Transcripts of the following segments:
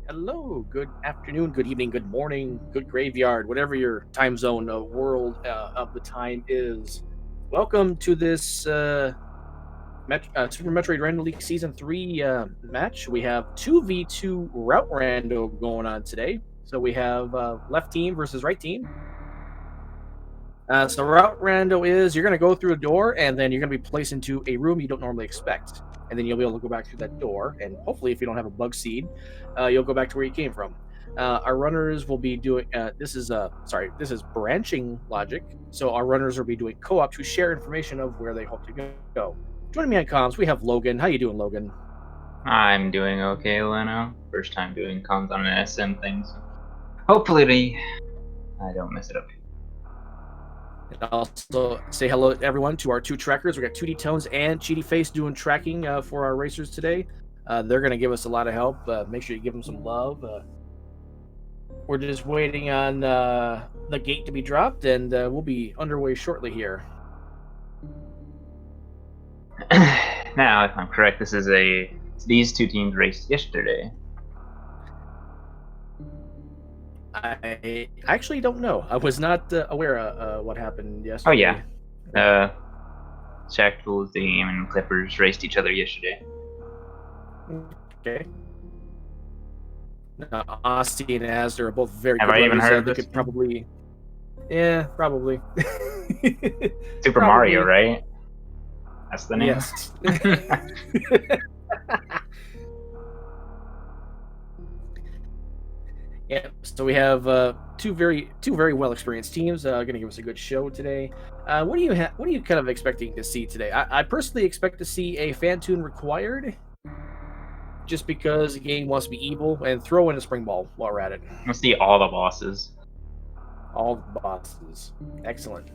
Hello, good afternoon, good evening, good morning, good graveyard, whatever your time zone world of the time is. Welcome to this Super Metroid Rando League Season 3 match. We have 2v2 Route Rando going on today. So we have left team versus right team. So Route Rando is you're going to go through a door and then you're going to be placed into a room you don't normally expect. And then you'll be able to go back through that door. And hopefully, if you don't have a bug seed, you'll go back to where you came from. Our runners will be doing this is branching logic. So our runners will be doing co-op to share information of where they hope to go. Joining me on comms, we have Logan. How you doing, Logan? I'm doing okay, Leno. First time doing comms on an SM thing, so hopefully I don't mess it up. And also say hello to everyone to our two trackers. We got 2D Tones and Cheaty Face doing tracking for our racers today. They're going to give us a lot of help. Make sure you give them some love. We're just waiting on the gate to be dropped, and we'll be underway shortly here. Now, if I'm correct, these two teams raced yesterday. I actually don't know. I was not aware of what happened yesterday. Oh yeah, Shaktool's team and Clippers raced each other yesterday. Okay. Austin and Asda are both very Have good I even runners. heard of They this could game? probably, yeah, probably. Super Mario, right? That's the name. Yes. Yeah, so we have two very well experienced teams. Going to give us a good show today. What are you kind of expecting to see today? I personally expect to see a fan tune required, just because the game wants to be evil, and throw in a spring ball while we're at it. Let's see all the bosses. All the bosses, excellent.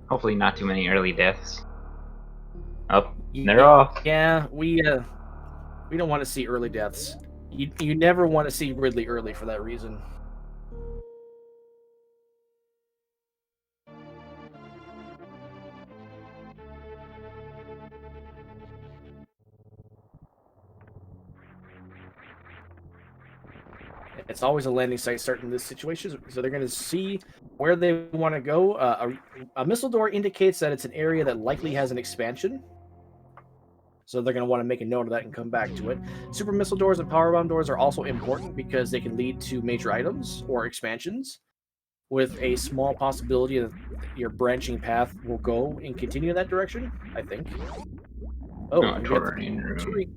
Hopefully not too many early deaths. Oh, they're off. Yeah, we don't want to see early deaths. You never want to see Ridley early for that reason. It's always a landing site starting this situation, so they're going to see where they want to go. A missile door indicates that it's an area that likely has an expansion, so they're going to want to make a note of that and come back to it. Super missile doors and power bomb doors are also important because they can lead to major items or expansions, with a small possibility that your branching path will go and continue in that direction, I think. Oh, we got the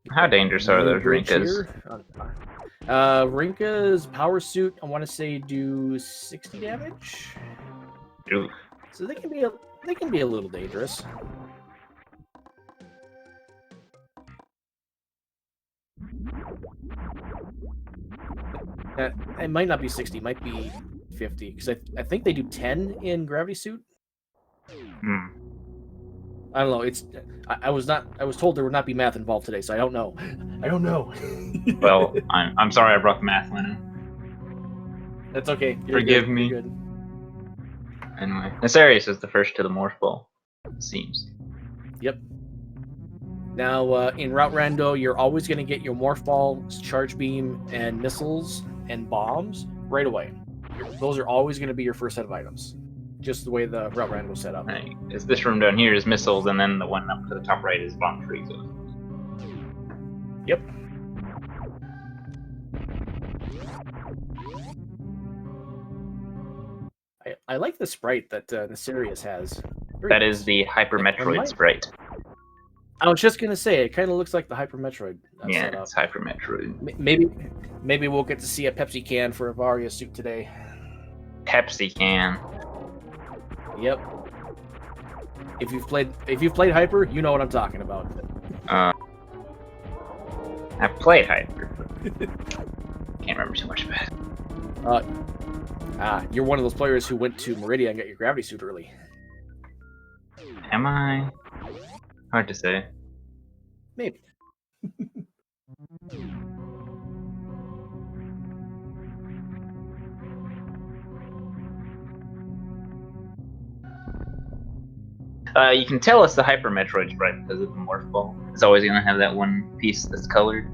How dangerous are those Rinkas? Rinka's power suit, I want to say, do 60 damage. Oof. So they can be a little dangerous. It might not be 60, it might be 50, because I think they do 10 in gravity suit. I don't know. I was told there would not be math involved today, so I don't know. Well, I'm sorry I brought math, Leno. That's okay. Forgive me. You're good. Anyway, Asarius is the first to the morph ball, it seems. Yep. Now, in Route Rando, you're always going to get your morph ball, charge beam, and missiles and bombs right away. Those are always going to be your first set of items. Just the way the Route Rando was set up. Right. This room down here is missiles, and then the one up to the top right is bomb freezes. Yep. I like the sprite that Asarius has. That is the Hyper Metroid sprite. I was just gonna say, it kind of looks like the Hyper Metroid. Yeah, it's Hyper Metroid. Maybe we'll get to see a Pepsi can for a Varia suit today. Pepsi can. Yep. If you've played Hyper, you know what I'm talking about. I've played Hyper. Can't remember too much about it. You're one of those players who went to Meridia and got your gravity suit early. Am I? Hard to say. Maybe. You can tell it's the Hyper Metroid sprite because of the morph ball. It's always gonna have that one piece that's colored.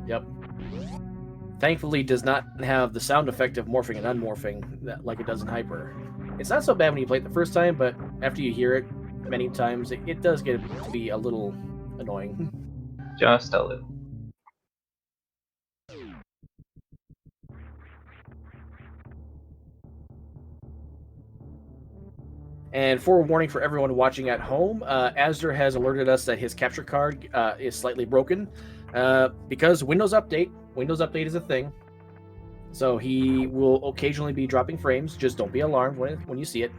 Yep. Thankfully, does not have the sound effect of morphing and unmorphing like it does in Hyper. It's not so bad when you play it the first time, but after you hear it many times, it does get to be a little annoying. Just a little. And forewarning for everyone watching at home, Asder has alerted us that his capture card is slightly broken because Windows Update is a thing. So he will occasionally be dropping frames. Just don't be alarmed when you see it.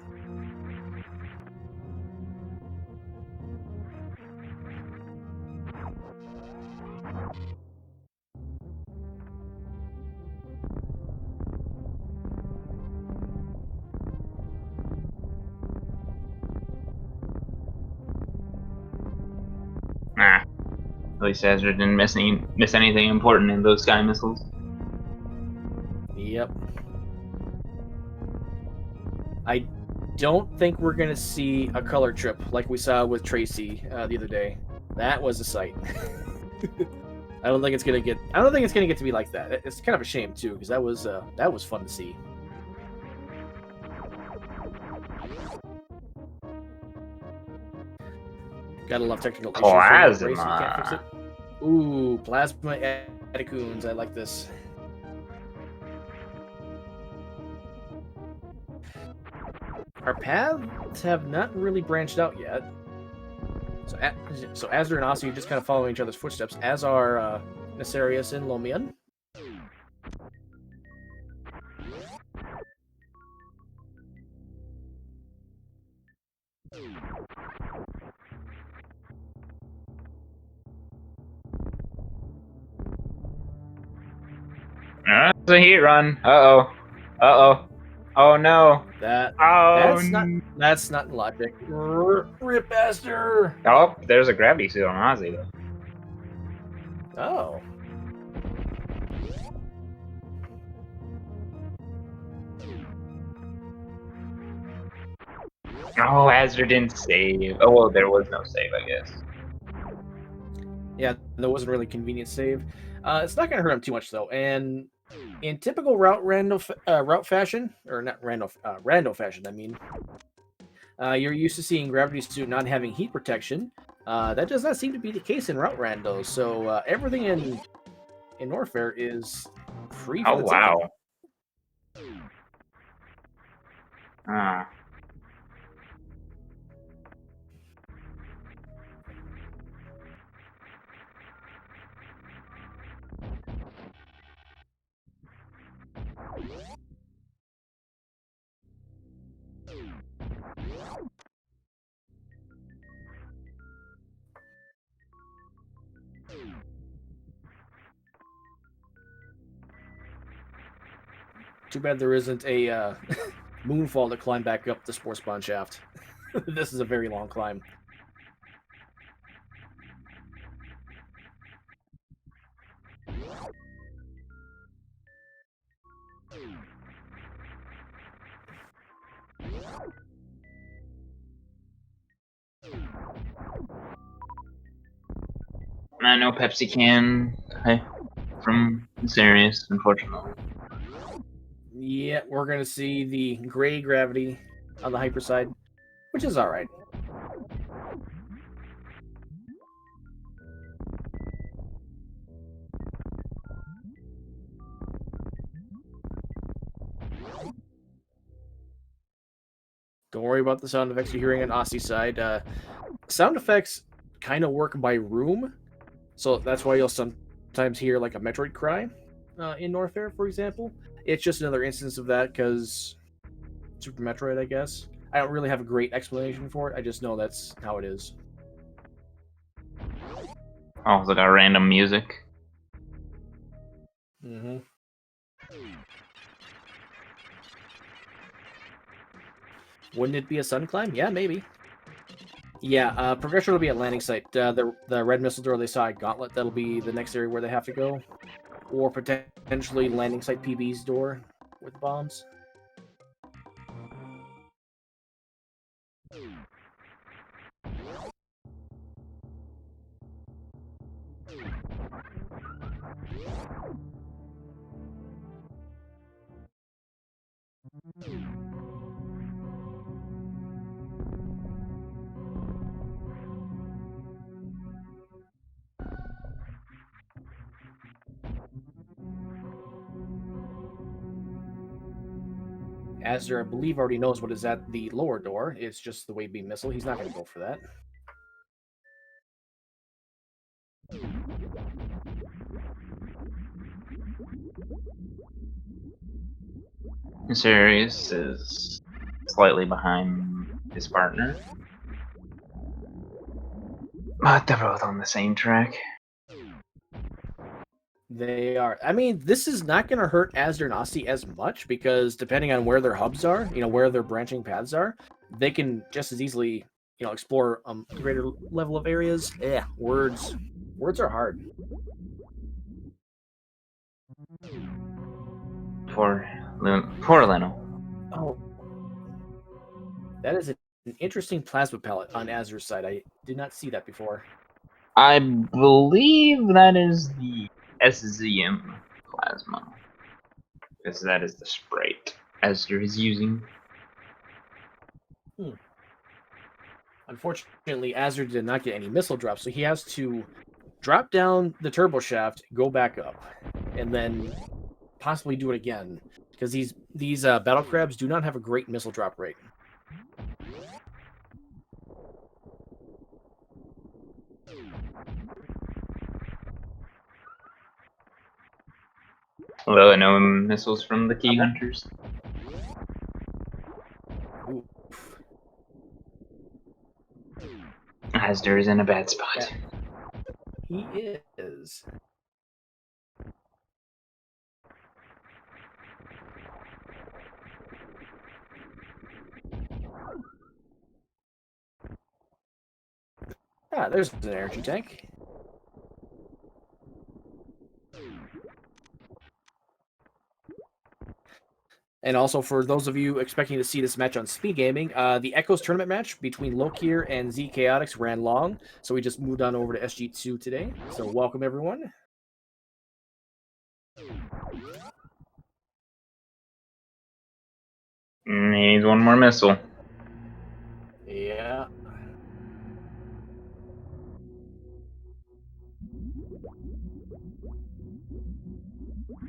Nah. At least Azure didn't miss anything important in those sky missiles. Yep. I don't think we're gonna see a color trip like we saw with Tracy the other day. That was a sight. I don't think it's gonna get. I don't think it's gonna get to be like that. It's kind of a shame too, because that was fun to see. Gotta love technical issues. Plasma. You can't fix it. Ooh, plasma Eticoons. I like this. Our paths have not really branched out yet. So Azur and Asi are just kind of following each other's footsteps, as are Nesarius and Lomian. It's a heat run. Uh-oh. Uh-oh. Oh no. That's not logic. Rip Aster. Oh, there's a gravity suit on Ozzy though. Oh. Oh, Azure didn't save. Oh well, there was no save, I guess. Yeah, there wasn't really convenient save. It's not going to hurt him too much though, and in typical route fashion, or not Rando fashion, I mean, you're used to seeing gravity suit not having heat protection. That does not seem to be the case in Route Rando. So everything in Norfair is free. Oh wow. Ah. Too bad there isn't a moonfall to climb back up the Spore Spawn shaft. This is a very long climb. No Pepsi can from Sirius, unfortunately. Yeah, we're gonna see the gray gravity on the hyper side, which is all right. Don't worry about the sound effects you're hearing on Aussie's side. Sound effects kind of work by room, so that's why you'll sometimes hear like a Metroid cry in Norfair, for example. It's just another instance of that because Super Metroid, I guess. I don't really have a great explanation for it. I just know that's how it is. Oh, it's like a random music. Mm-hmm. Wouldn't it be a sun climb? Yeah, maybe. Yeah, progression will be at landing site. The red missile door they saw at Gauntlet, that'll be the next area where they have to go. Or potentially landing site PB's door with bombs. Asder, I believe, already knows what is at the lower door. It's just the wave beam missile. He's not going to go for that. Sirius is slightly behind his partner. But they're both on the same track. They are. I mean, this is not going to hurt Asder and Aussie as much because depending on where their hubs are, where their branching paths are, they can just as easily, explore a greater level of areas. Yeah, words are hard. Poor Leno. Oh, that is an interesting plasma pellet on Asder's side. I did not see that before. I believe that is the SZM plasma. Because that is the sprite Esther is using. Unfortunately, Asder did not get any missile drops, so he has to drop down the turbo shaft, go back up, and then possibly do it again. Because these battle crabs do not have a great missile drop rate. Although no missiles from the key hunters. Ooh. Asder is in a bad spot. Yeah. He is. Ah, there's an energy tank. And also, for those of you expecting to see this match on Speed Gaming, the Echoes tournament match between Lokier and Z Chaotix ran long, so we just moved on over to SG2 today. So welcome, everyone. Needs one more missile. Yeah.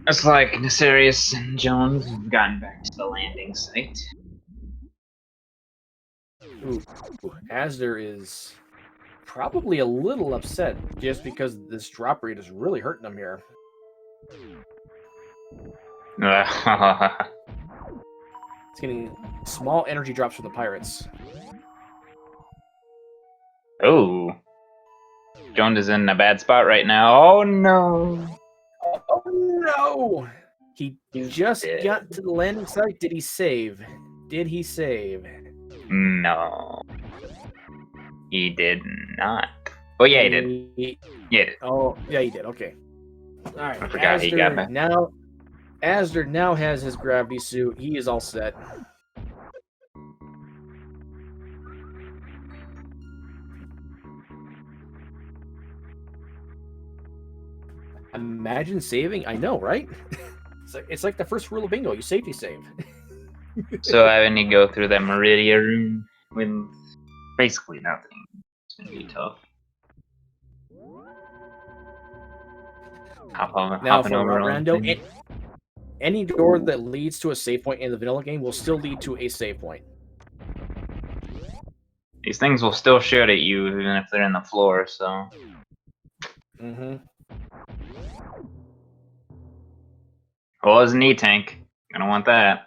It's like Nesarius and Jones have gotten back to the landing site. Ooh, Asder is probably a little upset just because this drop rate is really hurting him here. It's getting small energy drops from the pirates. Oh. Jones is in a bad spot right now. Oh no. Oh no! He just dead. got to the landing site. Did he save? Did he save? No. He did not. Oh yeah, he did. Yeah, he did. Oh, yeah, he did. Okay. All right. I forgot he got back. Asder now has his gravity suit. He is all set. Imagine saving. I know, right? It's like the first rule of bingo. You safety save. So having to go through that Meridia room with basically nothing. It's gonna be tough. Now Hopping for over all the Rando, things. any door that leads to a save point in the vanilla game will still lead to a save point. These things will still shoot at you even if they're in the floor, so. Mm-hmm. Well, it's an E-tank. I don't want that.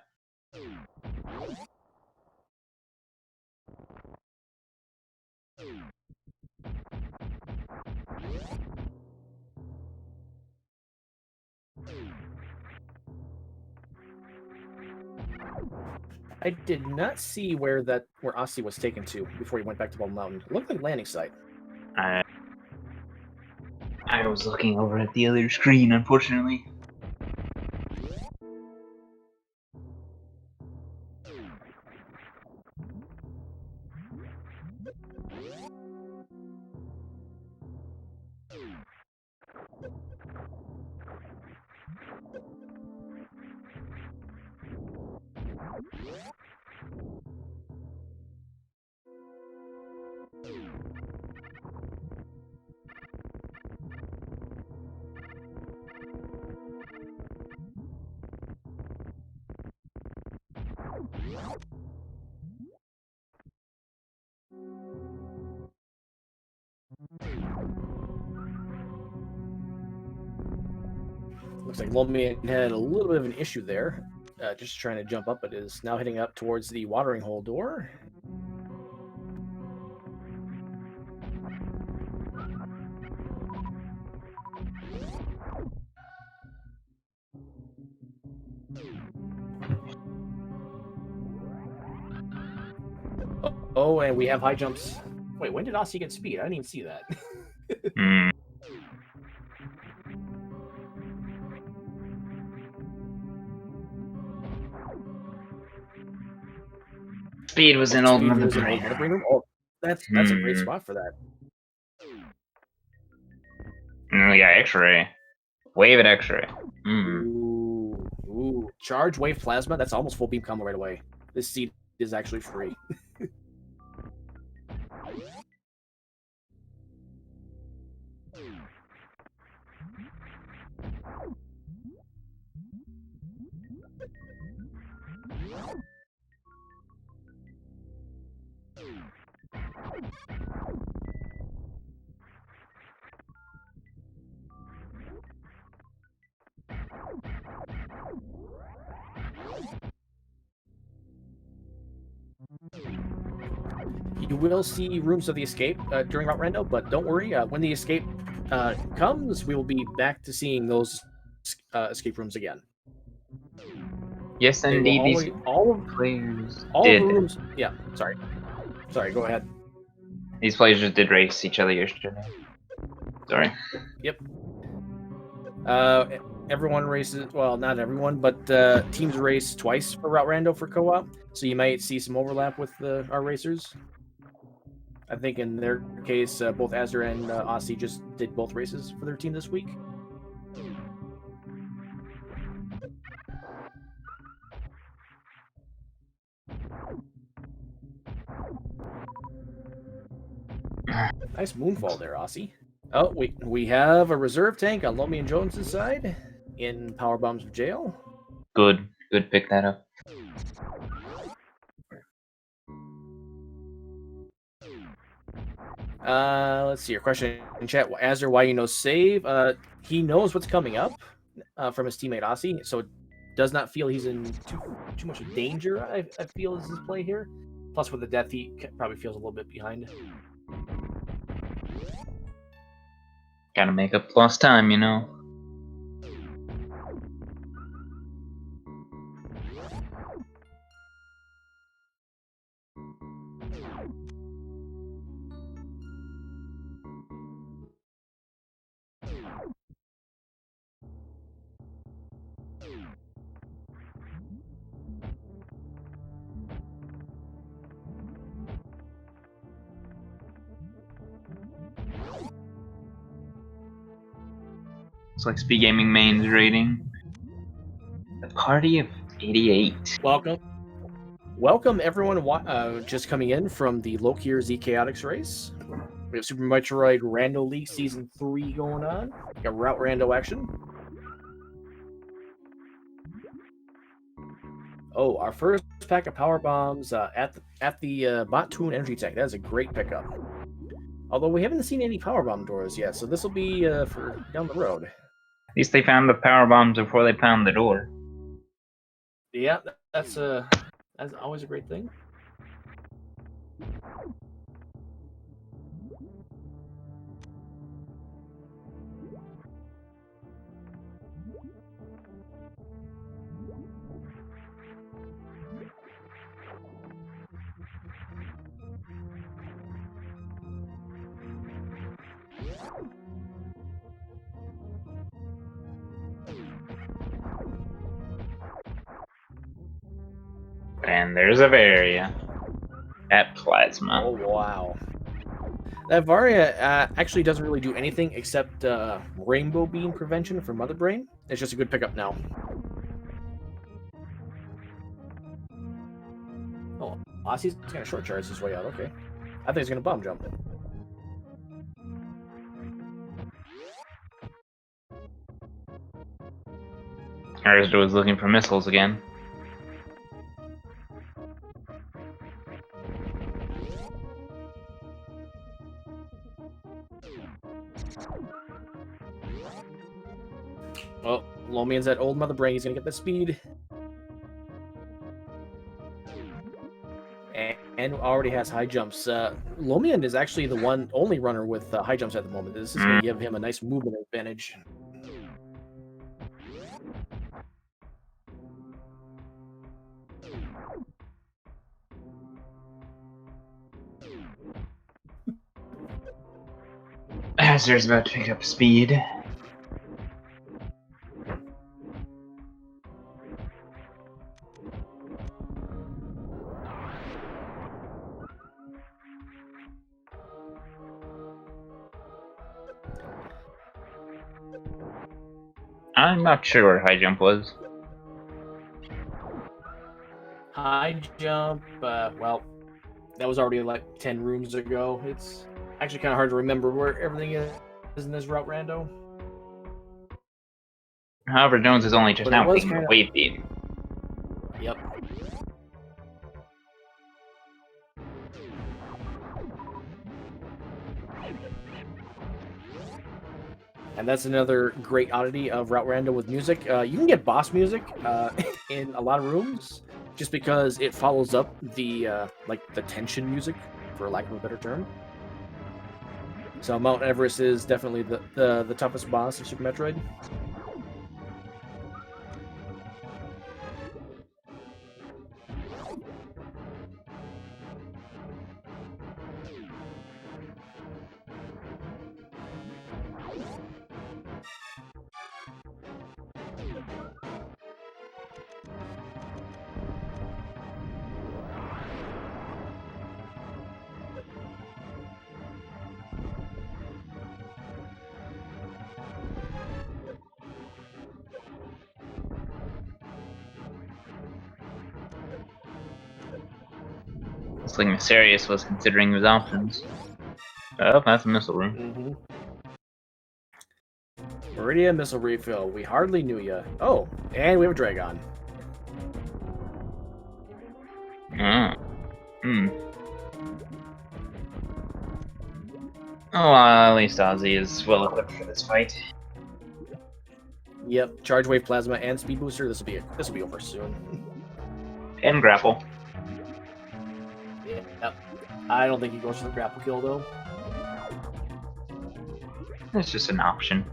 I did not see where Aussie was taken to before he went back to Bald Mountain. It looked like landing site. I was looking over at the other screen, unfortunately. Looks like Lomian had a little bit of an issue there. Just trying to jump up, but is now heading up towards the watering hole door. Oh, and we have high jumps. Wait, when did Aussie get speed? I didn't even see that. Hmm. Speed was in old Speed Mother was an old Brain. Mother Brain room. Oh, that's a great spot for that. And we got X-ray. Wave at X-ray. Ooh, charge wave plasma. That's almost full beam combo right away. This seed is actually free. You will see rooms of the escape during Route Rando, but don't worry. When the escape comes, we will be back to seeing those escape rooms again. Yes, They will indeed. always, These all of players the did. rooms. Yeah, sorry. Go ahead. These players just did race each other yesterday. Sorry. Yep. Everyone races. Well, not everyone, but teams race twice for Route Rando for co-op, so you might see some overlap with our racers. I think in their case, both Azure and Aussie just did both races for their team this week. Nice moonfall there, Aussie. Oh, we have a reserve tank on Lomi and Jones's side in Power Bombs of Jail. Good pick that up. Let's see your question in chat. Azure, why you know save? He knows what's coming up from his teammate Aussie, so does not feel he's in too much danger. I feel is his play here. Plus, with the death, he probably feels a little bit behind. Gotta make up lost time, you know. It's like Speed Gaming Main's rating. A party of 88. Welcome everyone just coming in from the Lokier Z Chaotix race. We have Super Metroid Rando League Season 3 going on. We got Route Rando action. Oh, our first pack of power bombs at the Bot Toon Energy Tank. That is a great pickup. Although we haven't seen any power bomb doors yet, so this will be for down the road. At least they found the power bombs before they found the door. Yeah, that's always a great thing. And there's a Varia. At Plasma. Oh wow. That Varia actually doesn't really do anything except rainbow beam prevention for Mother Brain. It's just a good pickup now. Oh, Aussie's gonna short charge his way out. Okay, I think he's gonna bomb jump it. Arizdo was looking for missiles again. Oh, Lomian's at Old Mother Brain. He's gonna get the speed. And already has high jumps. Lomian is actually the only runner with high jumps at the moment. This is going to give him a nice movement advantage. Azur's about to pick up speed. I'm not sure where high jump was. High jump, well, that was already like 10 rooms ago. It's actually kind of hard to remember where everything is in this route, Rando. However, Jones is only just now picking the wave beam. Yep. And that's another great oddity of Route Rando with music. You can get boss music in a lot of rooms, just because it follows up the the tension music, for lack of a better term. So Mount Everest is definitely the toughest boss of Super Metroid. Looks like Mysterious was considering his options. Oh, that's a missile room. Meridia missile refill. We hardly knew ya. Oh, and we have a Dragon. Oh, at least Ozzy is well equipped for this fight. Yep, Charge Wave Plasma and Speed Booster. This will be over soon. And grapple. Yep. I don't think he goes for the grapple kill though. It's just an option.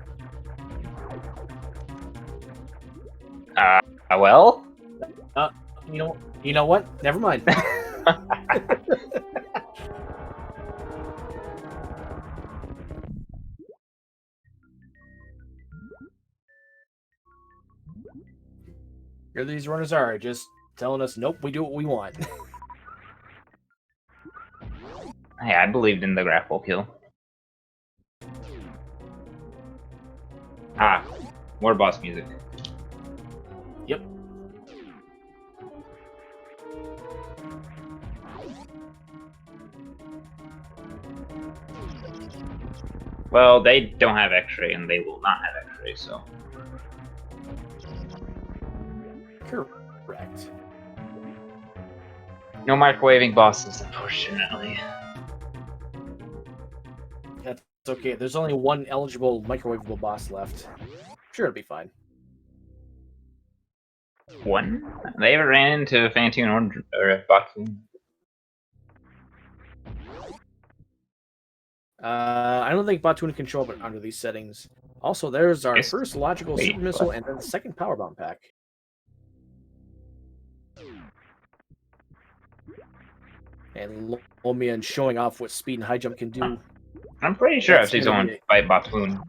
Well? You know what? Never mind. Here these runners are, just telling us, nope, we do what we want. Hey, I believed in the grapple kill. Ah, more boss music. Yep. Well, they don't have X-ray, and they will not have X-ray, so... Correct. No microwaving bosses, unfortunately. That's okay. There's only one eligible microwavable boss left. Sure, it'll be fine. One? They ever ran into Fantoon or Bakun? I don't think Batoon can show up under these settings. Also, there's our first logical super missile and then the second power bomb pack. And Lomian showing off what speed and high jump can do. I'm pretty sure I've seen someone fight Batoon.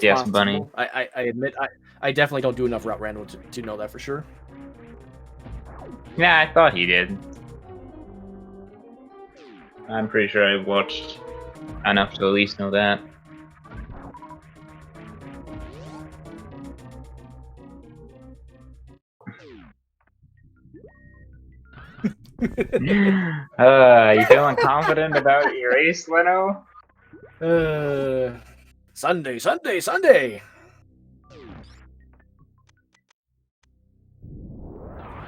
Yes, possible. Bunny. I admit, I definitely don't do enough Route Rando to know that for sure. Yeah, I thought he did. I'm pretty sure I've watched enough to at least know that. You feeling confident about your ace, Leno? Sunday!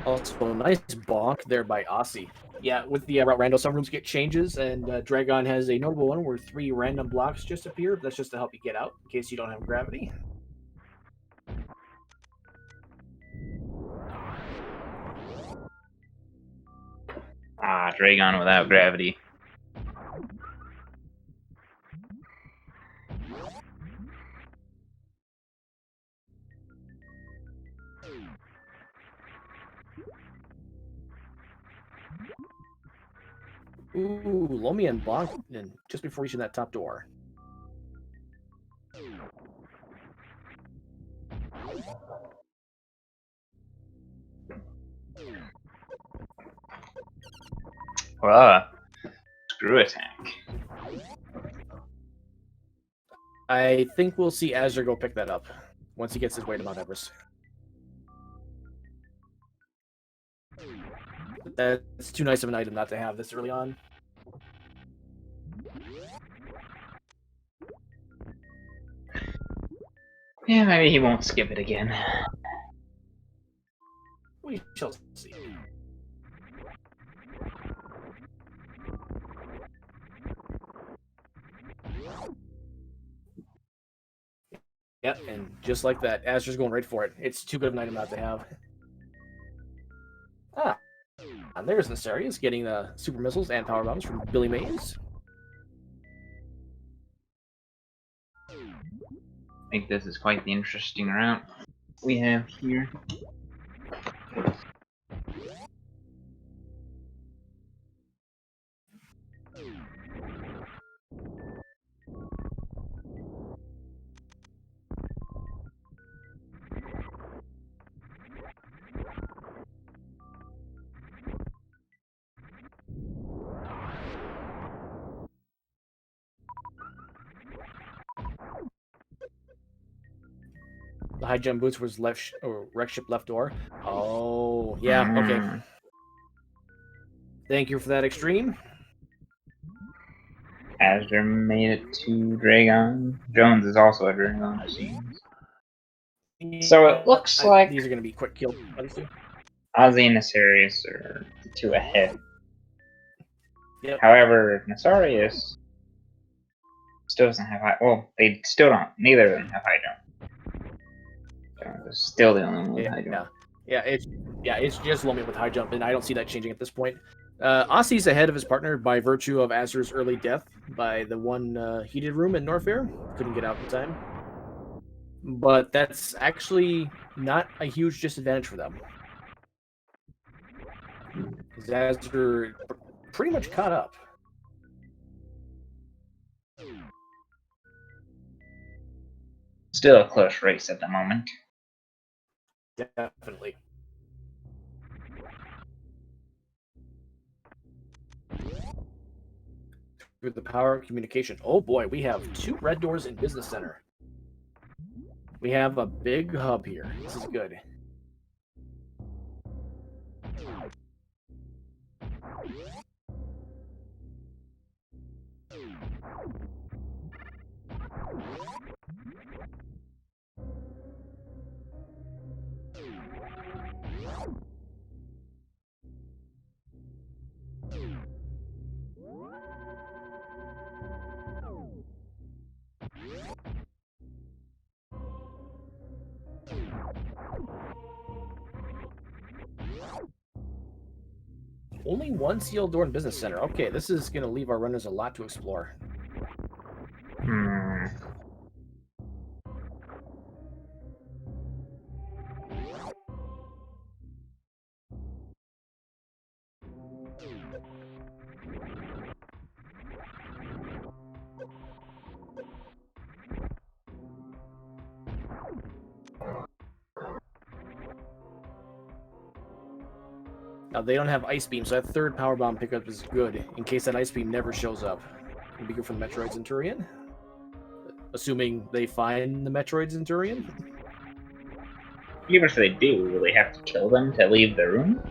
Also, nice bonk there by Aussie. Yeah, with the Rando, some rooms get changes, and Dragon has a notable one where 3 random blocks just appear. That's just to help you get out, in case you don't have gravity. Ah, Dragon without gravity. Ooh, Lomi and bonk and just before reaching that top door. Screw attack. I think we'll see Azure go pick that up once he gets his way to Mount Everest. That's too nice of an item not to have this early on. Yeah, maybe he won't skip it again. We shall see. Yep, and just like that, Azure's going right for it. It's too good of an item not to have. Ah, and there's Nessarius getting the super missiles and power bombs from Billy Mays. I think this is quite the interesting route we have here. The high jump boots was left or wreck ship left door. Oh, yeah, okay. Thank you for that extreme. Azure made it to Dragon. Jones is also a Dragon, it seems. So it looks like these are going to be quick kills. Ozzy and Nessarius are the 2 ahead. Yep. However, Nessarius still doesn't have high. Well, they still don't. Neither of them have high jump. Jones is still the only one with high jump. Yeah, it's just Lomi with high jump, and I don't see that changing at this point. Ossie's ahead of his partner by virtue of Azure's early death by the one heated room in Norfair. Couldn't get out in time. But that's actually not a huge disadvantage for them. Because Azure pretty much caught up. Still a close race at the moment. Definitely. With the power of communication. Oh boy, we have 2 red doors in Business Center. We have a big hub here. This is good. Only 1 sealed door in Business Center. Okay, this is going to leave our runners a lot to explore. Now, they don't have Ice Beam, so that 3rd Power Bomb pickup is good, in case that Ice Beam never shows up. It'll be good for the Metroid Centurion. Assuming they find the Metroid Centurion. Even if they do, will they have to kill them to leave the room?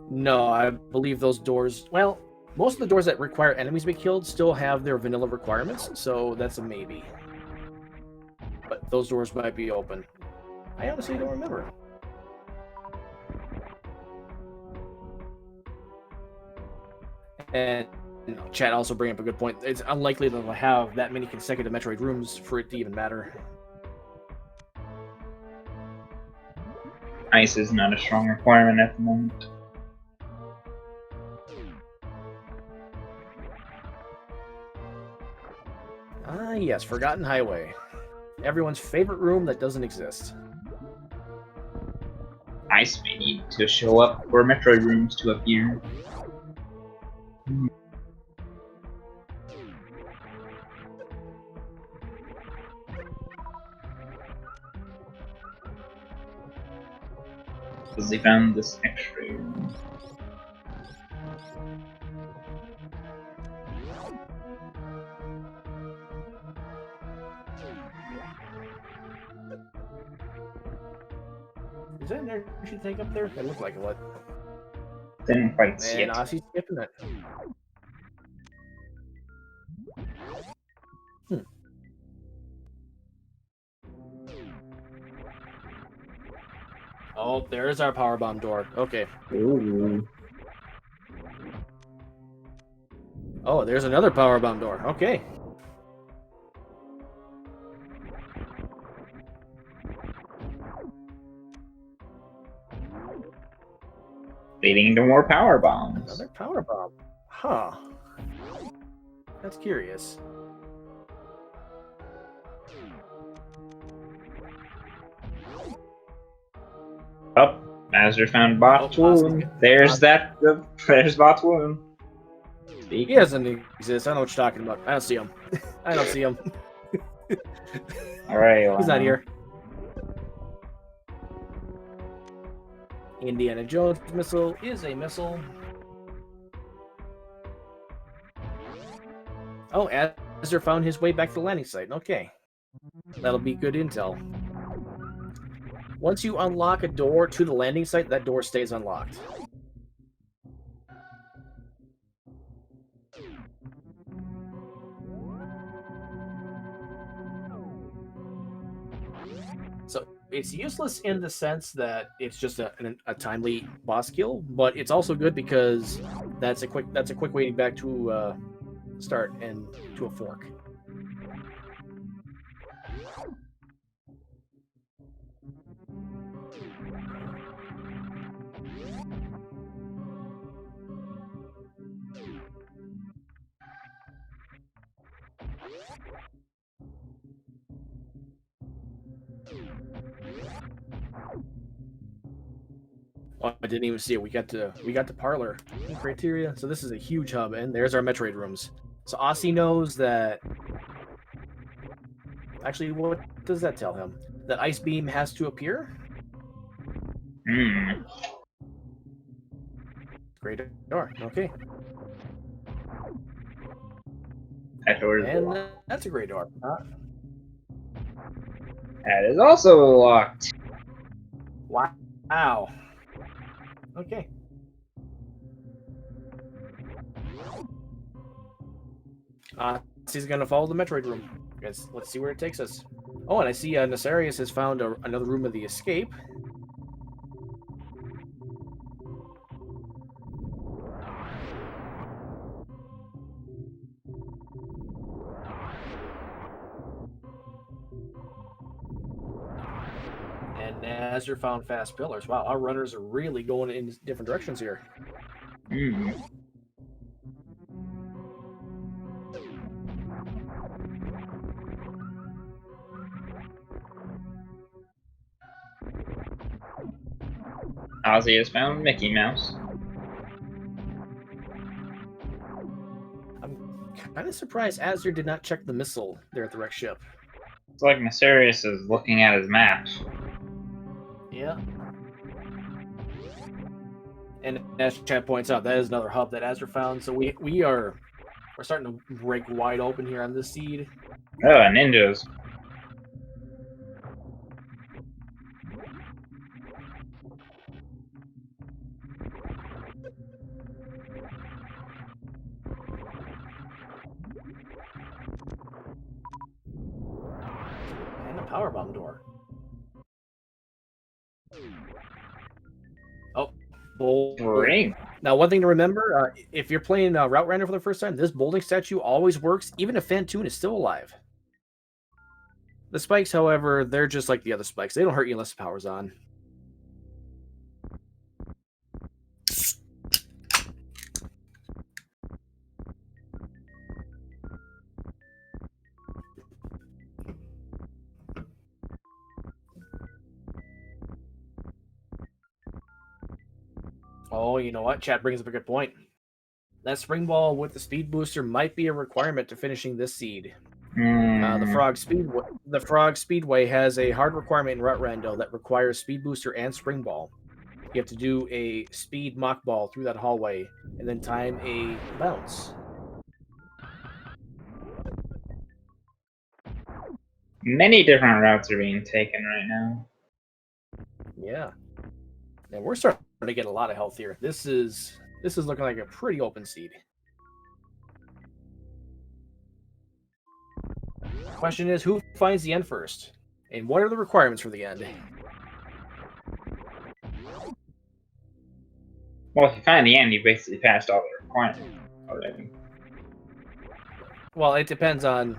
No, I believe those doors... Well, most of the doors that require enemies to be killed still have their vanilla requirements, so that's a maybe. But those doors might be open. I honestly don't remember. And Chad also bring up a good point. It's unlikely that they'll have that many consecutive Metroid rooms for it to even matter. Ice is not a strong requirement at the moment. Ah, yes, Forgotten Highway. Everyone's favorite room that doesn't exist. Ice may need to show up for Metroid rooms to appear. Because they found this X-ray room. Is that an energy tank up there? It looked like it. What? Didn't quite see And it. Ossie's skipping it. Oh, there's our power bomb door. Okay. Ooh. Oh, there's another power bomb door. Okay. Leading into more power bombs. Another power bomb. Huh. That's curious. Oh, Mazur found Bot's wound. There's Bot's wound. He doesn't exist. I don't know what you're talking about. I don't see him. I don't see him. Alright, He's not here. Indiana Jones missile is a missile. Oh, Azure found his way back to the landing site. Okay. That'll be good intel. Once you unlock a door to the landing site, that door stays unlocked. So it's useless in the sense that it's just a timely boss kill, but it's also good because that's a quick way back to start and to a fork. Oh, I didn't even see it. We got to Parlor criteria. So this is a huge hub, and there's our Metroid rooms. So Aussie knows that. Actually, what does that tell him? That Ice Beam has to appear? Hmm. Great door. Okay. That door is And locked. that's a great door. That is also locked. Wow. Okay. He's gonna follow the Metroid room. Let's see where it takes us. Oh, and I see Nesarius has found another room of the escape. And Azure found fast pillars. Wow, our runners are really going in different directions here. Hmm. Ozzy has found Mickey Mouse. I'm kind of surprised Azure did not check the missile there at the wreck ship. It's like Mysterious is looking at his map. Yeah. And as Chad points out, that is another hub that Azure found. So we're starting to break wide open here on this seed. Oh, ninjas. And a power bomb door. Oh, bold. Ring. Now, one thing to remember, if you're playing Route Random for the first time, this bolting statue always works, even if Fantoon is still alive. The spikes, however, they're just like the other spikes. They don't hurt you unless the power's on. Oh, you know what? Chat brings up a good point. That spring ball with the speed booster might be a requirement to finishing this seed. The Frog Speedway has a hard requirement in Rut Rando that requires speed booster and spring ball. You have to do a speed mock ball through that hallway and then time a bounce. Many different routes are being taken right now. Yeah. And we're starting to get a lot of health here. This is looking like a pretty open seed. Question is, who finds the end first? And what are the requirements for the end? Well, if you find the end, you basically passed all the requirements already. Well, it depends on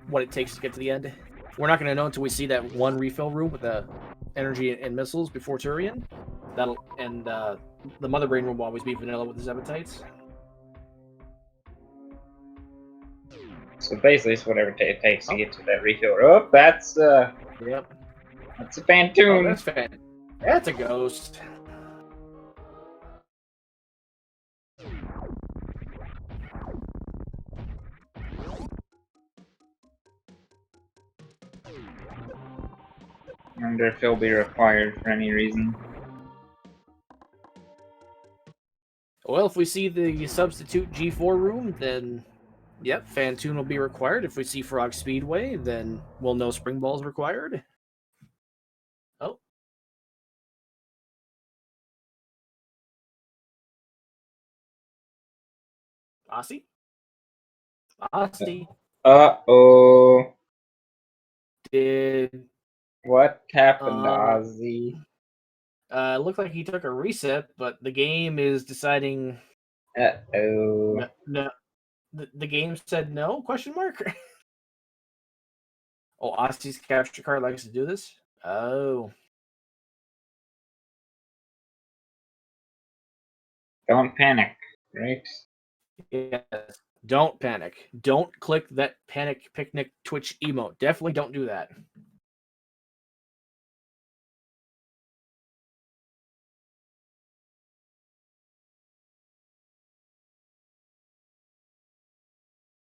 what it takes to get to the end. We're not going to know until we see that one refill room with the energy and missiles before Turian. The Mother Brain room will always be vanilla with the Zebatites. So basically, it's whatever it takes to get to that refill. Oh, that's Yep. that's a Fantoon. Oh, that's fan. That's a ghost. I wonder if he'll be required for any reason. Well, if we see the substitute G4 room, then yep, Fantoon will be required. If we see Frog Speedway, then we'll know Spring Ball is required. Oh. Aussie? Aussie. Uh-oh. Did What happened to Ozzy? looked like he took a reset, but the game is deciding. Uh-oh. No, the game said no? Question mark. Oh, Aussie's capture card likes to do this. Oh, Don't panic, right? yes. Don't panic. Don't click that panic picnic Twitch emote. Definitely don't do that.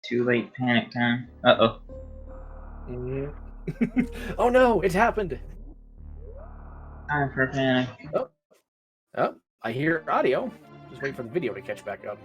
Too late panic time. Uh-oh. Oh no, it happened. Time for panic. Oh, I hear audio. Just waiting for the video to catch back up.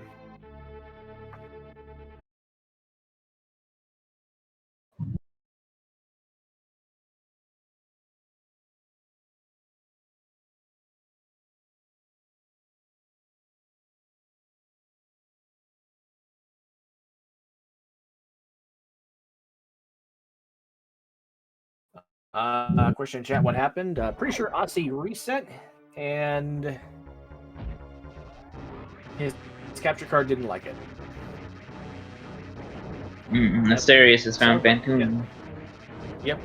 Question in chat, what happened? Pretty sure Aussie reset, and his capture card didn't like it. Asterius has found So, Fantoon. Yep.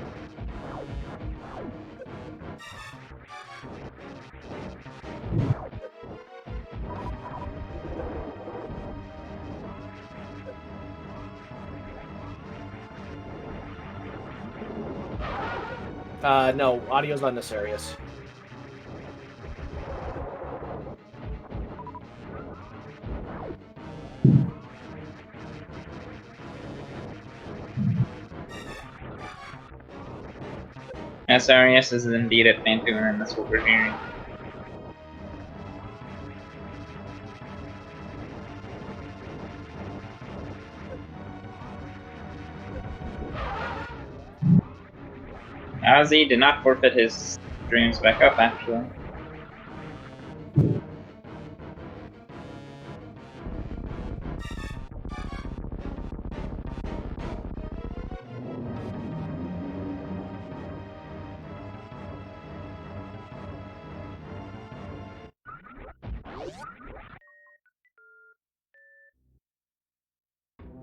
No, audio's not Asterius. Asterius is indeed at Fantoon, and that's what we're hearing. Ozzy did not forfeit his dreams back up, actually.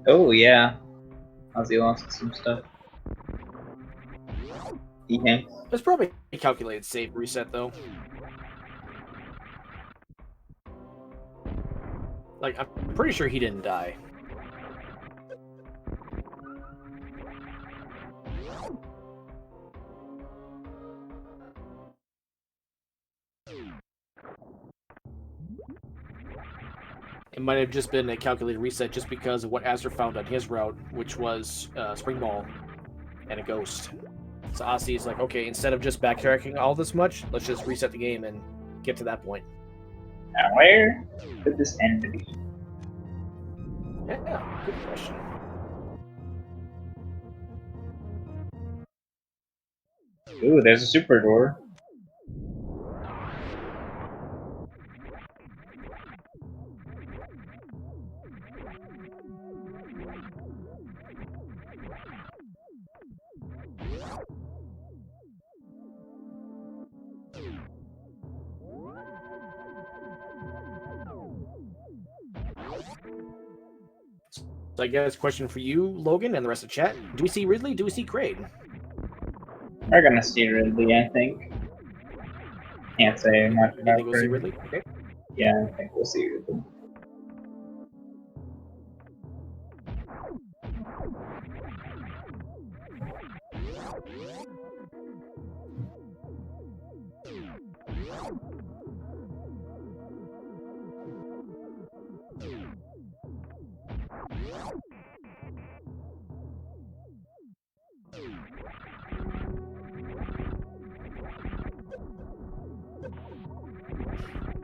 Oh yeah, Ozzy lost some stuff. Okay. It's probably a calculated save reset though. Like, I'm pretty sure he didn't die. It might have just been a calculated reset just because of what Azure found on his route, which was Spring Ball and a Ghost. So Ozzy is like, okay, instead of just backtracking all this much, let's just reset the game and get to that point. Now where could this end be? Yeah, good question. Ooh, there's a super door. So I guess question for you, Logan, and the rest of the chat: do we see Ridley? Do we see Kraid? We're gonna see Ridley, I think. Can't say much You about think we'll see her. Ridley? Okay. Yeah, I think we'll see Ridley.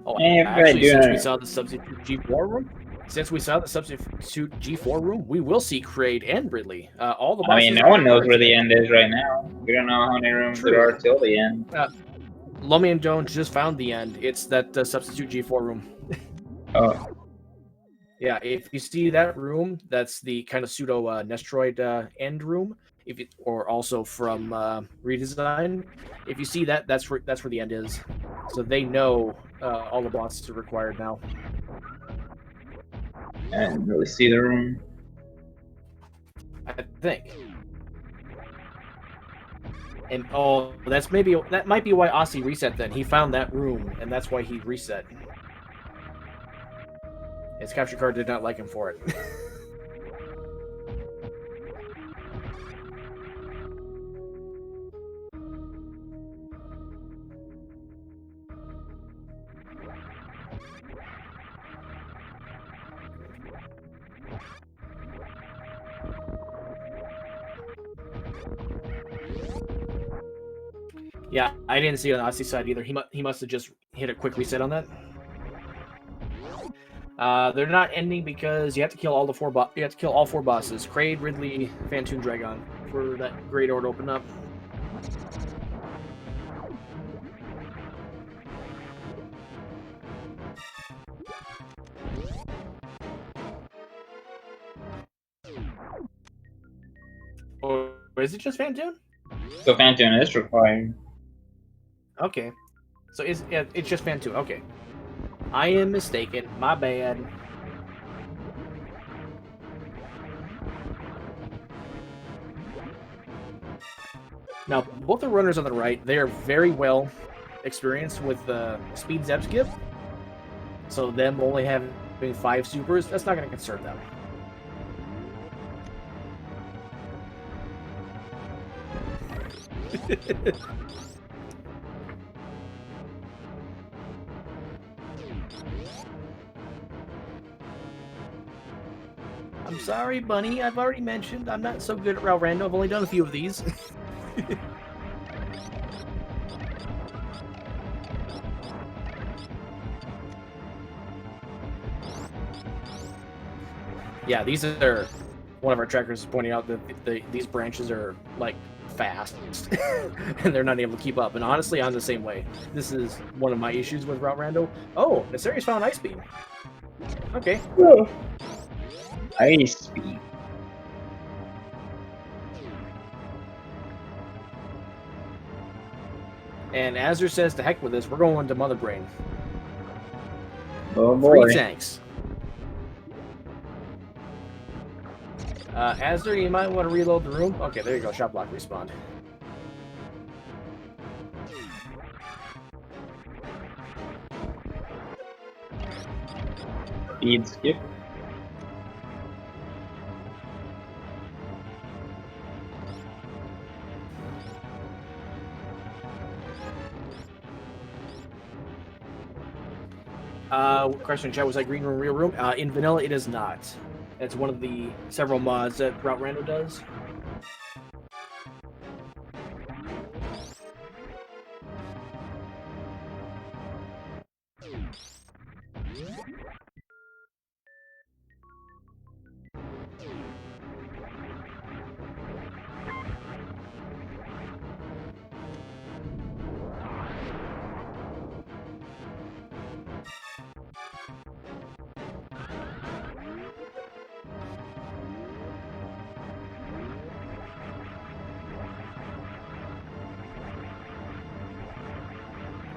Oh, Hey, actually, doing since we it. saw the substitute G4 room, we will see Kraid and Ridley. All the I bosses. mean, no one knows where the end is right now. We don't know how many rooms there True. are till the end. Lummy and Jones just found the end. It's that substitute G4 room. Oh, Yeah, if you see that room, that's the kind of pseudo Nestroid end room. If it, or also from redesign, if you see that, that's where the end is. So they know all the bosses are required now. I didn't really see the room. I think. And oh, that might be why Aussie reset. Then he found that room, and that's why he reset. His capture card did not like him for it. Yeah, I didn't see it on the Aussie side either. He must have just hit a quick reset on that. They're not ending because you have to kill all the you have to kill all four bosses: Kraid, Ridley, Phantoon, Dragon, for that great door to open up. Or is it just Phantoon? So Phantom is required. Okay, so it's just Phantoon. Okay, I am mistaken. My bad. Now, both the runners on the right, they are very well experienced with the speed zap skip. So them only having 5 supers, that's not going to concern them. I'm sorry, Bunny. I've already mentioned I'm not so good at Rando. I've only done a few of these. Yeah, these are one of our trackers is pointing out that these branches are like fast and they're not able to keep up. And honestly, I'm the same way. This is one of my issues with Route Rando. Oh, the series found Ice Beam. Okay. Oh. Ice Beam. And Azure says, to heck with this, we're going to Mother Brain. Oh boy. 3 tanks. Asder, you might want to reload the room. Okay, there you go. Shot block respawned. Speed skip. Question in chat, was that green room real room? In vanilla, it is not. It's one of the several mods that Rando does.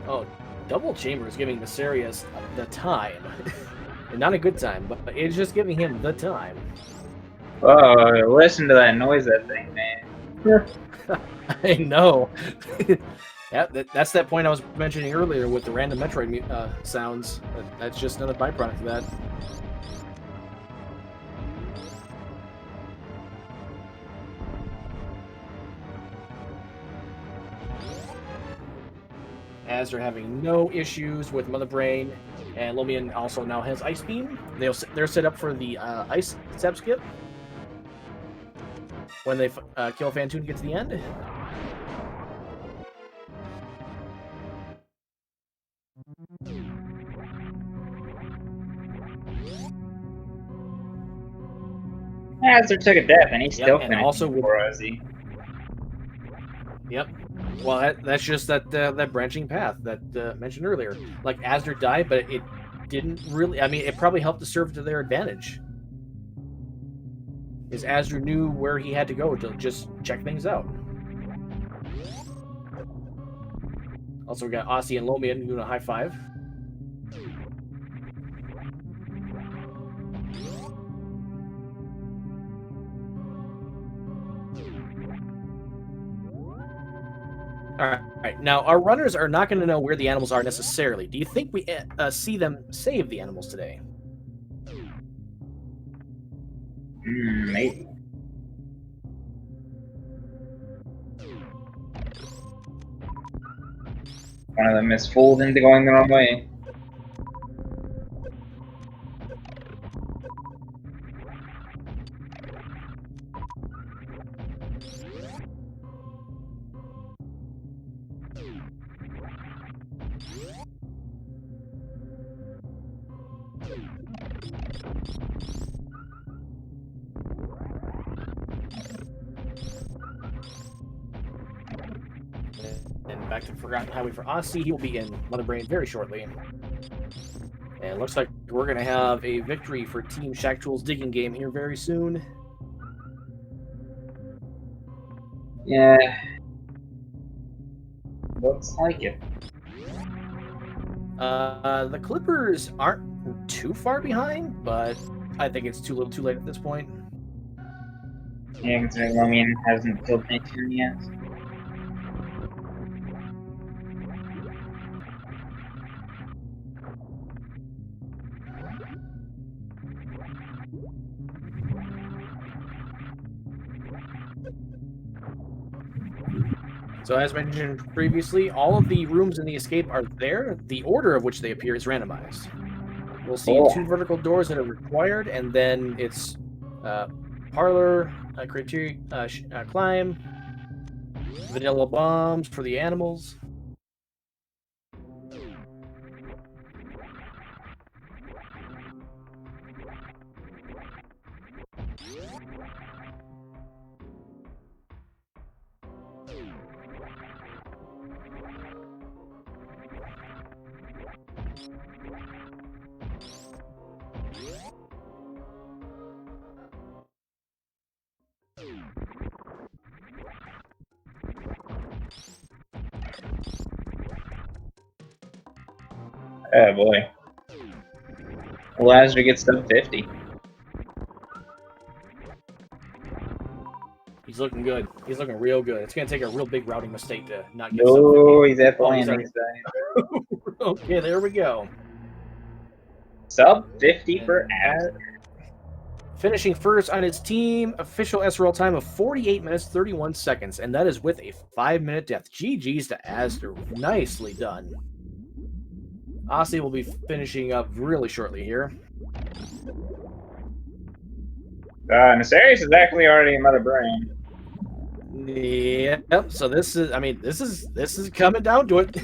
Oh, double chamber is giving Mysterious the time. And not a good time, but it's just giving him the time. Oh, listen to that noise, that thing, man. I know. Yeah, that's that point I was mentioning earlier with the random Metroid sounds. That's just another byproduct of that. As they're having no issues with Mother Brain, and Lumion also now has Ice Beam. They're set up for the Ice Step Skip when they kill Fantoon gets to the end. Hazard took a death, and he's still and finishing also with for Ozzy. Yep. Well, that's just that branching path that mentioned earlier. Like Asder died, but it didn't really. I mean, it probably helped to serve to their advantage. Is Asder knew where he had to go to just check things out. Also, we got Aussie and Lomian doing a high five. All right. Now, our runners are not going to know where the animals are necessarily. Do you think we see them save the animals today? Maybe. One of them is fooled into going the wrong way. And back to Forgotten Highway for Aussie. He will be in Mother Brain very shortly. And it looks like we're going to have a victory for Team Shaktool's digging game here very soon. Yeah. Looks like it. The Clippers aren't too far behind, but I think it's too little too late at this point. Yeah, considering Lomian hasn't killed anything yet. So as mentioned previously, all of the rooms in the escape are there. The order of which they appear is randomized. We'll see Cool. 2 vertical doors that are required, and then it's parlor, criteria, climb, vanilla bombs for the animals. Oh boy. Lazar gets to 50. looking good. He's looking real good. It's gonna take a real big routing mistake to not get No, he's at the Oh, he's landing site. Okay, there we go. Sub 50 for And Az. finishing first on his team, official SRL time of 48 minutes 31 seconds, and that is with a 5-minute death. GG's to Asder. Nicely done. Aussie will be finishing up really shortly here. Nefarious is actually already a mother brain. Yep. So this is, I mean, this is coming down to it.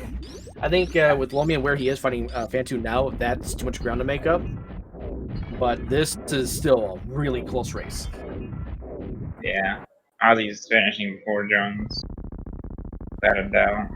I think with Lomi and where he is fighting Fantu now, that's too much ground to make up. But this is still a really close race. Yeah. Ozzy's finishing before Jones. Without a doubt.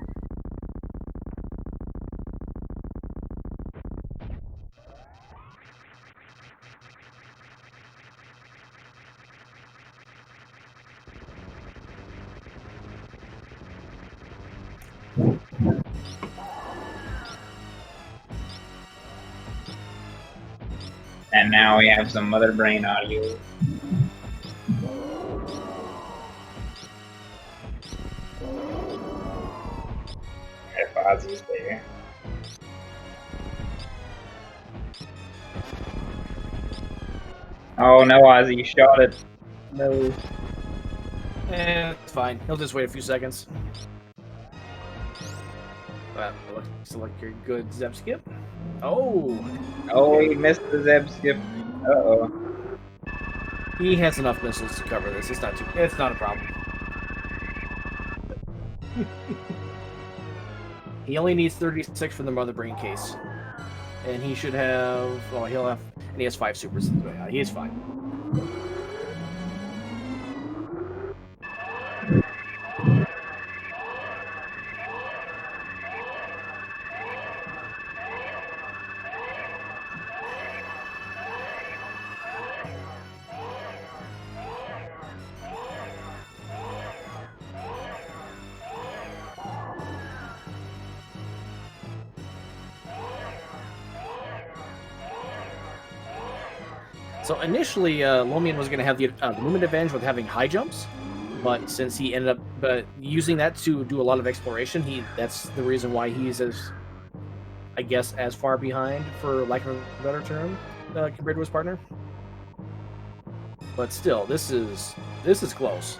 And now we have some mother brain audio. If Ozzy's there. Oh no, Ozzy, you shot it. No. It's fine. He'll just wait a few seconds. Looks like you're good, Zeb skip. Oh! Oh, he missed the Zeb skip. Uh-oh. He has enough missiles to cover this. It's not a problem. He only needs 36 for the mother brain case. And he should have, well, and he has 5 supers. Yeah, he is fine. So initially, Lomian was going to have the movement advantage with having high jumps, but since he ended up using that to do a lot of exploration, that's the reason why he's I guess, as far behind, for lack of a better term, compared to his partner. But still, this is close.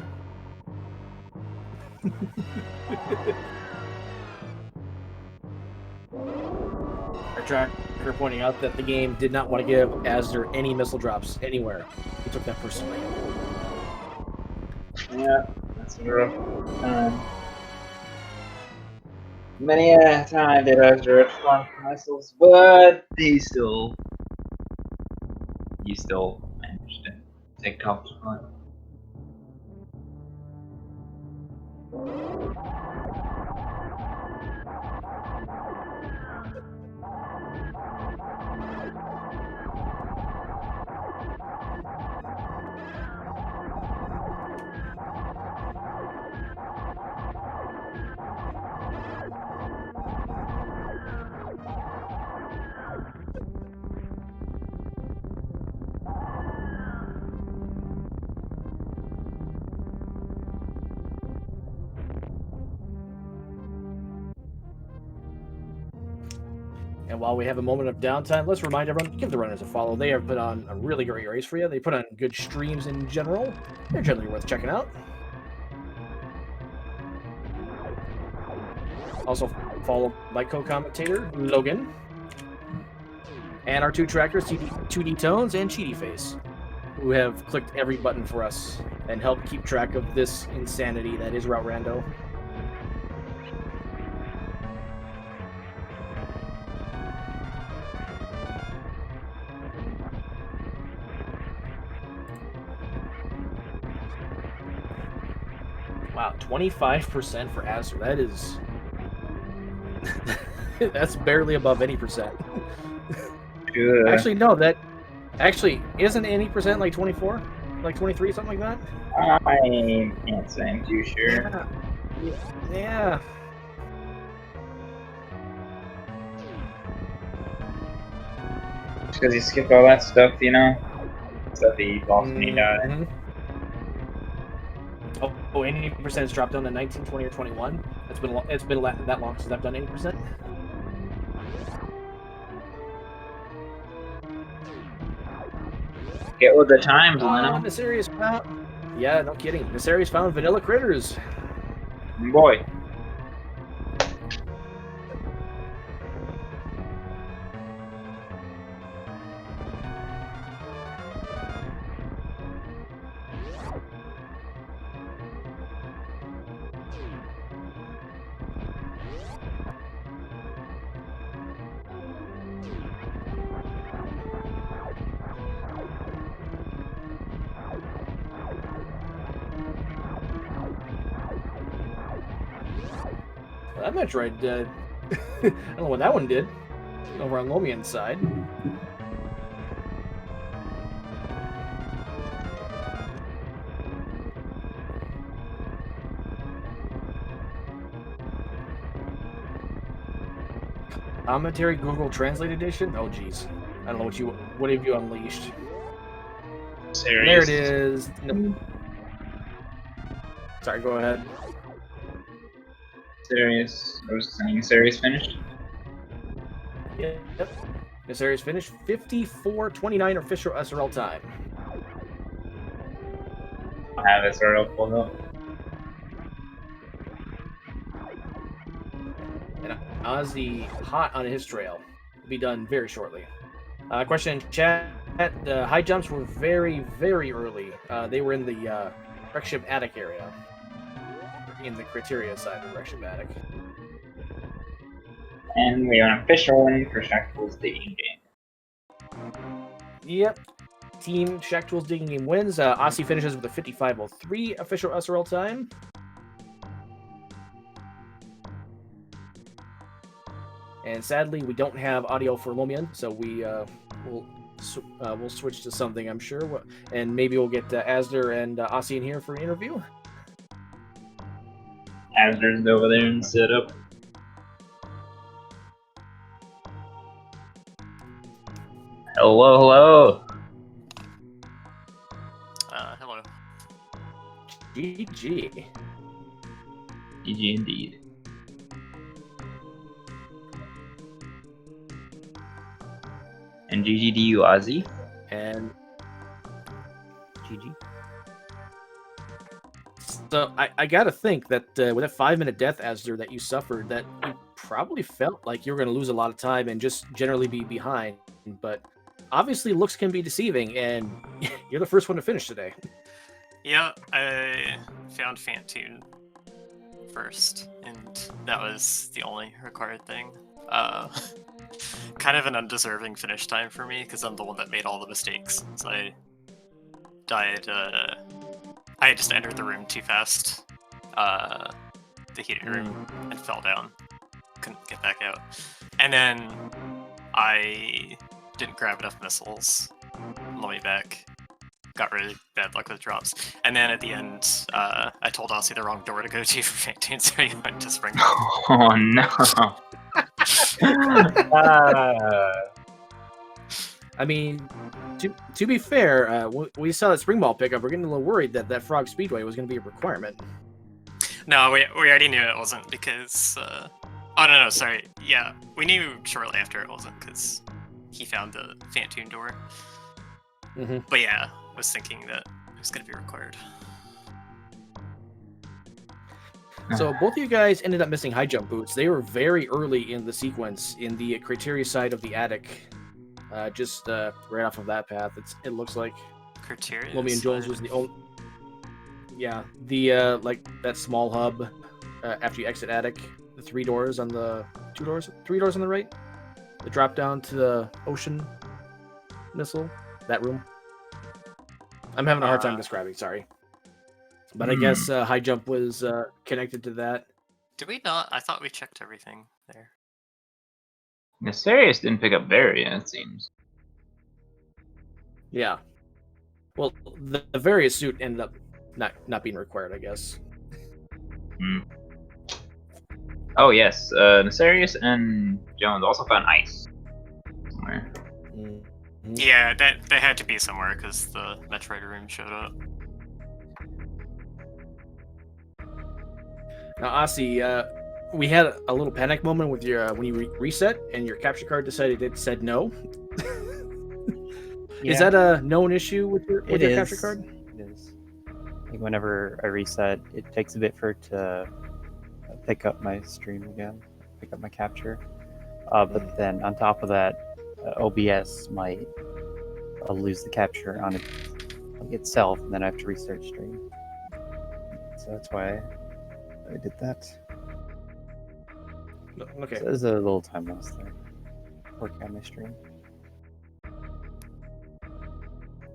Our tracker pointing out that the game did not want to give Asder any missile drops anywhere. He took that personally. Yeah, that's a rough time. Many a time did Ezra fun for missiles, but he still managed to take top spot. And while we have a moment of downtime, let's remind everyone, give the runners a follow. They have put on a really great race for you. They put on good streams in general. They're generally worth checking out. Also followed by co-commentator Logan. And our 2 trackers, 2D Tones and Cheaty Face, who have clicked every button for us and helped keep track of this insanity that is Route Rando. Wow, 25% for Azure. That is... that's barely above any percent. Good. Actually, no, that... Actually, isn't any percent like 24? Like 23, something like that? I can't say I'm too sure. Yeah. Just because he skipped all that stuff, you know? Stuff he lost when he died. Oh, Oh, 80% has dropped down to 19, 20, or 21. It's been that long since I've done 80%. Get with the times, Leno. Nefarious found. Yeah, no kidding. Nefarious found vanilla critters. Boy. Well, that Metroid, I don't know what that one did. Over on Lomian's side. Commentary Google Translate Edition? Oh, geez. I don't know what have you unleashed? Serious. There it is. No. Sorry, go ahead. Serious. I was saying serious finished. Yep. This area's finished. 54:29 official SRL time. I have SRL pulled up. And Ozzy hot on his trail. Will be done very shortly. Question in chat. The high jumps were very, very early. They were in the wreck ship attic area. In the criteria side of the wreck ship attic. And we are an official win for Shaktool's digging game. Yep. Team Shaktool's digging game wins. Aussie finishes with a 55:03 official SRL time. And sadly, we don't have audio for Lomian, so we'll switch to something, I'm sure. And maybe we'll get Asder and Aussie in here for an interview. Asder's over there and set up. Hello, hello. Hello. GG. GG indeed. And GG to you, Ozzy. And GG. So I gotta think that with that 5-minute death, Asder, that you suffered, that you probably felt like you were gonna lose a lot of time and just generally be behind. But obviously, looks can be deceiving, and you're the first one to finish today. Yeah, I found Fantoon first, and that was the only required thing. Kind of an undeserving finish time for me, because I'm the one that made all the mistakes. So I died, I had just entered the room too fast, the heated room, and fell down. Couldn't get back out. And then I didn't grab enough missiles on the way back. Got really bad luck with drops. And then at the end, I told Aussie the wrong door to go to for Fantoon, so he went to Spring. Oh no. I mean, to be fair, we saw that Spring Ball pickup. We're getting a little worried that Frog Speedway was going to be a requirement. No, we already knew it wasn't because... Oh, no, sorry. Yeah, we knew shortly after it wasn't because he found the Fantoon door. Mm-hmm. But yeah, I was thinking that it was going to be required. So both of you guys ended up missing high jump boots. They were very early in the sequence in the criteria side of the attic. Just right off of that path, it looks like. Criteria. Lomi and Jones was the only. Yeah, the like that small hub after you exit attic, the 3 doors on the 3 doors on the right, the drop down to the ocean missile, that room. I'm having a hard time describing. Sorry, but I guess high jump was connected to that. Did we not? I thought we checked everything there. Nefarious didn't pick up Varian, it seems. Yeah. Well, the various suit ended up not being required, I guess. Oh yes, Nefarious and Jones also found ice somewhere. Mm-hmm. Yeah, they had to be somewhere because the Metroid room showed up. Now, Aussie, we had a little panic moment with your when you reset and your capture card decided it said no. Is that a known issue with your capture card? It is. Like whenever I reset, it takes a bit for it to pick up my stream again, pick up my capture. But then on top of that, OBS might lose the capture on itself, and then I have to restart stream. So that's why I did that. Okay. So there's a little time loss there working on my stream.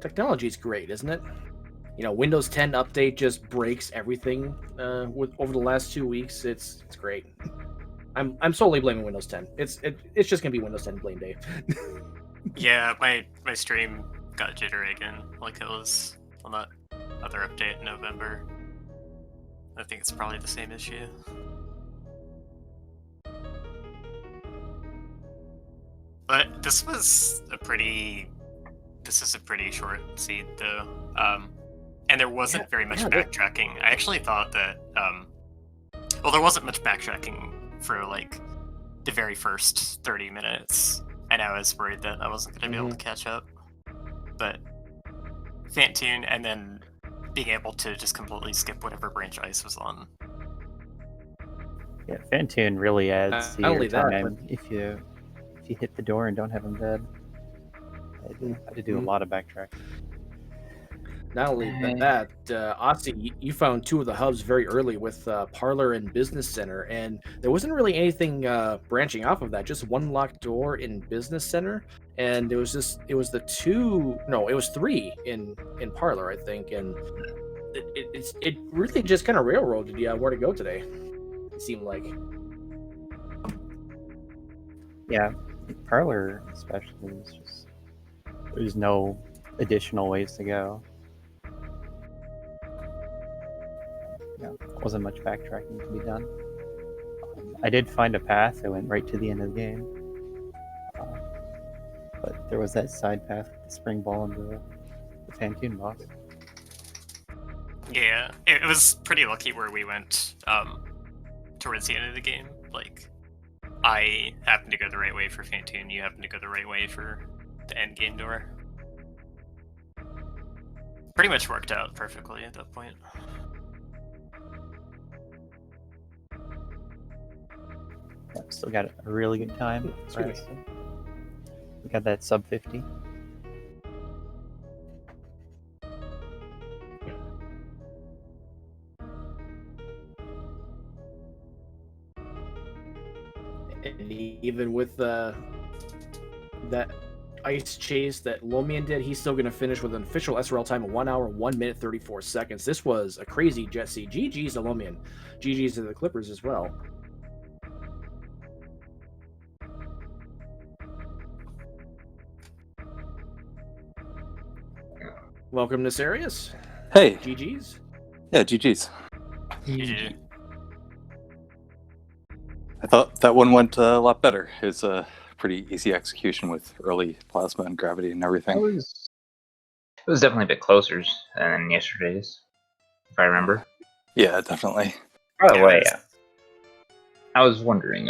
Technology's great, isn't it? You know, Windows 10 update just breaks everything over the last 2 weeks. It's great. I'm solely blaming Windows 10. It's just gonna be Windows 10 blame day. Yeah, my stream got jittery again, like it was on that other update in November. I think it's probably the same issue. But this is a pretty short seed though. And there wasn't very much backtracking. I actually thought that well, there wasn't much backtracking for like the very first 30 minutes, and I was worried that I wasn't going to be able to catch up. But Fantoon and then being able to just completely skip whatever branch ice was on. Yeah, Fantoon really adds to not your only that, time if you hit the door and don't have him dead. I had to do a lot of backtracking. Not only that, Aussie, you found 2 of the hubs very early with Parlor and Business Center, and there wasn't really anything branching off of that. Just one locked door in Business Center, and it was 3 in Parlor, I think, and it really just kind of railroaded you where to go today. It seemed like. Yeah, Parlor especially is just there's no additional ways to go. Yeah, wasn't much backtracking to be done. I did find a path that went right to the end of the game, but there was that side path with the spring ball and the Fantoon boss. Yeah, it was pretty lucky where we went towards the end of the game. Like, I happened to go the right way for Fantoon, you happened to go the right way for the end game door. Pretty much worked out perfectly at that point. Yeah, still got a really good time. We got that sub 50. And even with that ice chase that Lomian did, he's still going to finish with an official SRL time of 1 hour, 1 minute, 34 seconds. This was a crazy jet seed. GG's to Lomian. GG's to the Clippers as well. Welcome to Sirius. Hey. GG's. Yeah, GG's. GG. I thought that one went a lot better. It's a pretty easy execution with early plasma and gravity and everything. It was definitely a bit closer than yesterday's, if I remember. Yeah, definitely. By the way, I was wondering,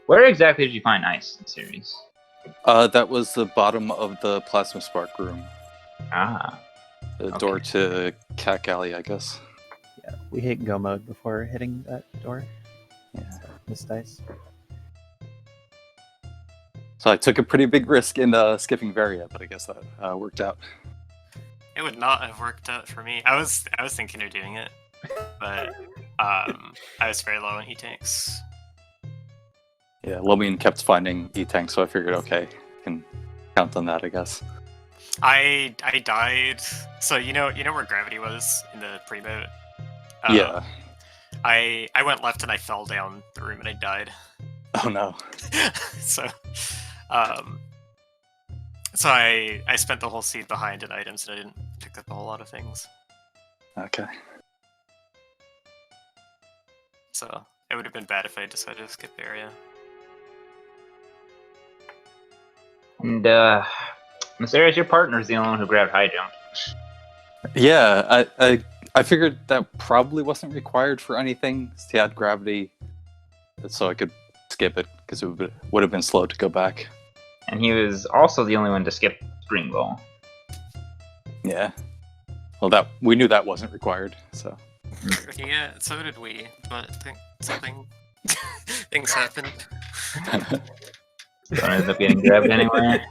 where exactly did you find ice in series? That was the bottom of the plasma spark room. Ah. The door to Cat Alley, I guess. Yeah, we hit go mode before hitting that door. Yeah. So, missed dice. So I took a pretty big risk in skipping Varia, but I guess that worked out. It would not have worked out for me. I was thinking of doing it, but I was very low on E-tanks. Yeah, Lomian kept finding E-tanks, so I figured, okay, can count on that, I guess. I died. So you know where gravity was in the pre-mode? Yeah. I went left and I fell down the room and I died. Oh no. So I spent the whole seed behind in items and I didn't pick up a whole lot of things. Okay. So it would have been bad if I decided to skip the area. And Mysterious, your partner's the only one who grabbed high jump. Yeah, I figured that probably wasn't required for anything. He had gravity, so I could skip it because it would have been slow to go back. And he was also the only one to skip Spring Ball. Yeah. Well, that we knew that wasn't required, so. Yeah, so did we, but something things happened. Don't end up getting grabbed anywhere.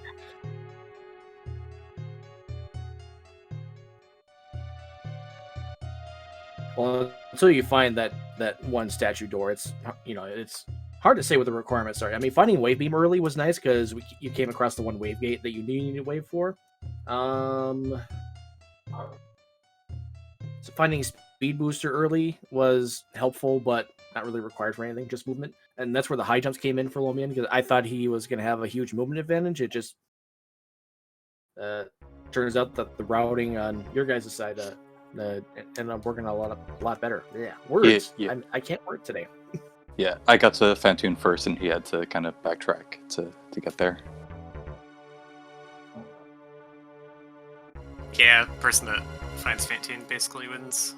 Well, until you find that one statue door, it's it's hard to say what the requirements are. I mean, finding wave beam early was nice because you came across the one wave gate that you needed a wave for. So finding speed booster early was helpful, but not really required for anything, just movement. And that's where the high jumps came in for Lomian, because I thought he was going to have a huge movement advantage. It just turns out that the routing on your guys' side ended up working a lot better. Yeah, words. Yeah. I can't word today. Yeah, I got to Fantoon first, and he had to kind of backtrack to get there. Yeah, person that finds Fantoon basically wins.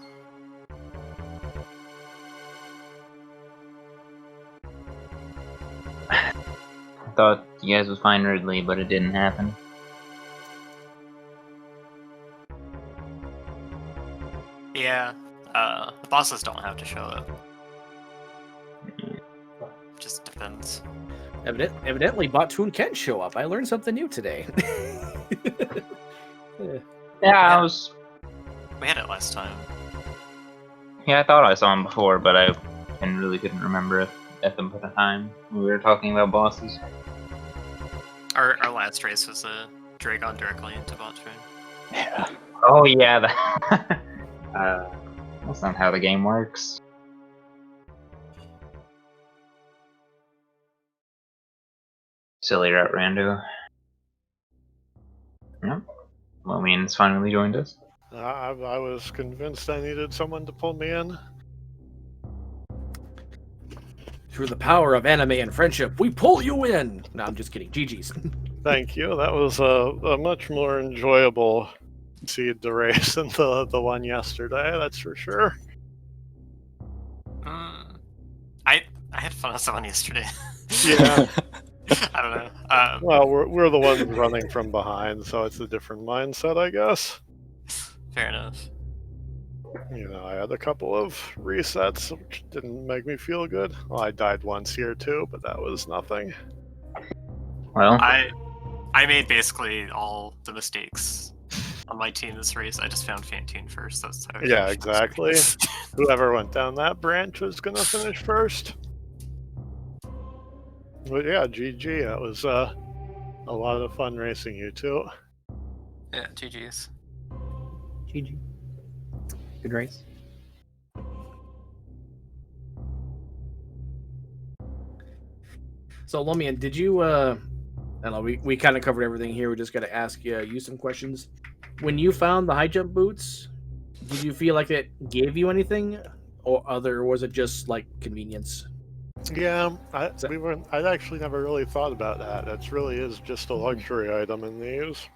I thought you guys would find Ridley, but it didn't happen. Yeah, the bosses don't have to show up. Just depends. Evidently, Bottoon can show up. I learned something new today. Yeah, We had it last time. Yeah, I thought I saw him before, but I really couldn't remember at the time when we were talking about bosses. Our last race was a Dragon directly into Bottoon. Yeah. Oh yeah, that's not how the game works. Silly route, Rando. Yep. Well, I mean, it's finally joined us. I was convinced I needed someone to pull me in. Through the power of anime and friendship, we pull you in! No, I'm just kidding. GG's. Thank you. That was a much more enjoyable seed to race than the one yesterday, that's for sure. I had fun with someone yesterday. Yeah. I don't know. Well, we're the ones running from behind, so it's a different mindset, I guess. Fair enough. You know, I had a couple of resets, which didn't make me feel good. Well, I died once here too, but that was nothing. Well, I made basically all the mistakes on my team this race. I just found Fantoon first. That's how. Yeah, exactly. Whoever went down that branch was gonna finish first. But yeah, GG. That was a lot of fun racing you two. Yeah, GG's. GG. Good race. So, Lomian, did you, I don't know, we kind of covered everything here. We just got to ask you some questions. When you found the high jump boots, did you feel like it gave you anything? Or was it just, like, convenience? Yeah, I'd actually never really thought about that. That really is just a luxury item in these.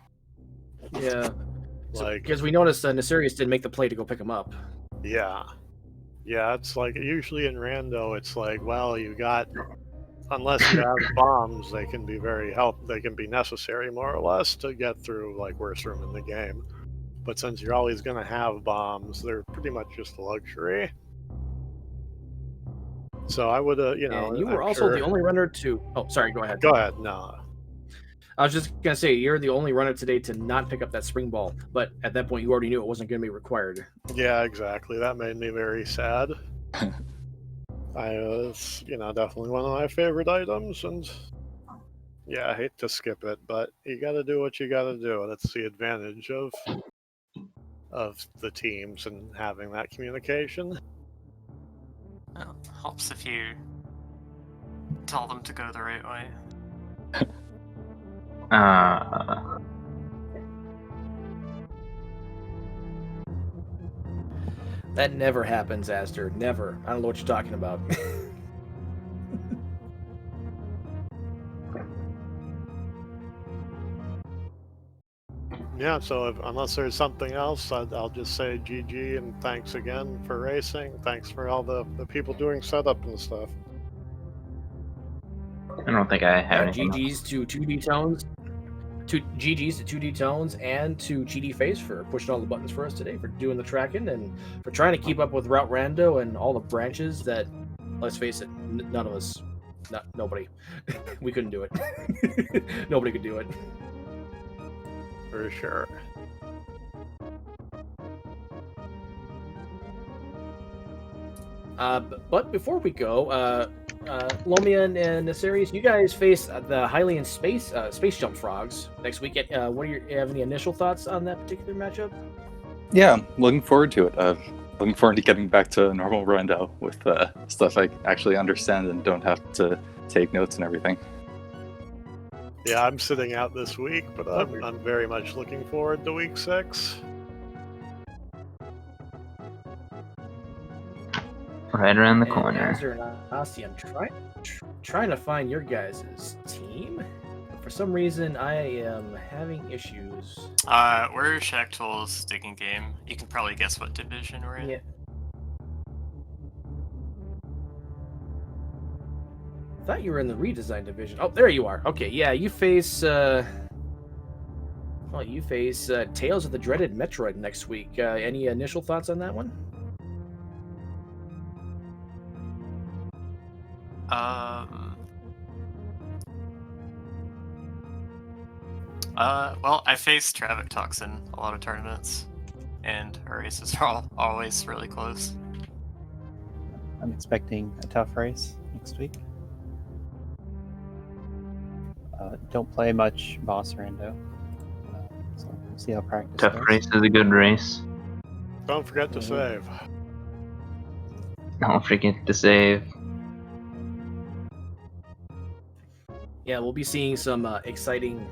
Yeah. Like, Because we noticed Nasirius didn't make the play to go pick him up. yeah. Yeah, it's like, usually in Rando, it's like, well, unless you have bombs, they can be they can be necessary, more or less, to get through, like, worst room in the game. But since you're always going to have bombs, they're pretty much just a luxury. So I would, And you were also the only runner to... Oh, sorry, go ahead. Go ahead, no. I was just going to say, you're the only runner today to not pick up that spring ball. But at that point, you already knew it wasn't going to be required. Yeah, exactly. That made me very sad. It's, definitely one of my favorite items, and yeah, I hate to skip it, but you gotta do what you gotta do. That's the advantage of the teams and having that communication. Well, helps if you tell them to go the right way. That never happens, Aster. Never. I don't know what you're talking about. Yeah, so unless there's something else, I'll just say GG and thanks again for racing. Thanks for all the people doing setup and stuff. I don't think I have Yeah, anything else. GG's to 2D Tones. GG's to 2D Tones and to GD Face for pushing all the buttons for us today, for doing the tracking, and for trying to keep up with Route Rando and all the branches that, let's face it, none of us, nobody, we couldn't do it. Nobody could do it. For sure. But before we go, Lomia and Nasarius, you guys face the Hylian space jump frogs next week. What are you have any initial thoughts on that particular matchup? Yeah, I'm looking forward to it. Looking forward to getting back to normal Rando with stuff I actually understand and don't have to take notes and everything. Yeah, I'm sitting out this week, but I'm very much looking forward to week 6. Right around the And corner. Azure and Asti, I'm trying to find your guys' team. But for some reason, I am having issues. We're Shaktool's digging game. You can probably guess what division we're in. Yeah. I thought you were in the redesign division. Oh, there you are. Okay, yeah, you face Tales of the Dreaded Metroid next week. Any initial thoughts on that one? Well, I faced Traffic Toxin a lot of tournaments, and our races are always really close. I'm expecting a tough race next week. Don't play much Boss Rando, so we'll see how practice Tough goes. race is a good race. Don't forget to save. Don't forget to save. Yeah, we'll be seeing some exciting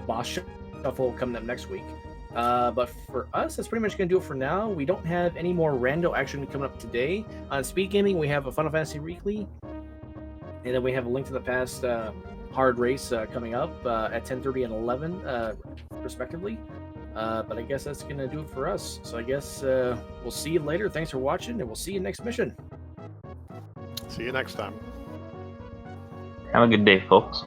boss shuffle coming up next week. But for us, that's pretty much going to do it for now. We don't have any more Rando action coming up today. On Speed Gaming, we have a Final Fantasy Weekly, and then we have a Link to the Past hard race coming up at 10:30 and 11, respectively. But I guess that's going to do it for us. So I guess we'll see you later. Thanks for watching, and we'll see you next mission. See you next time. Have a good day, folks.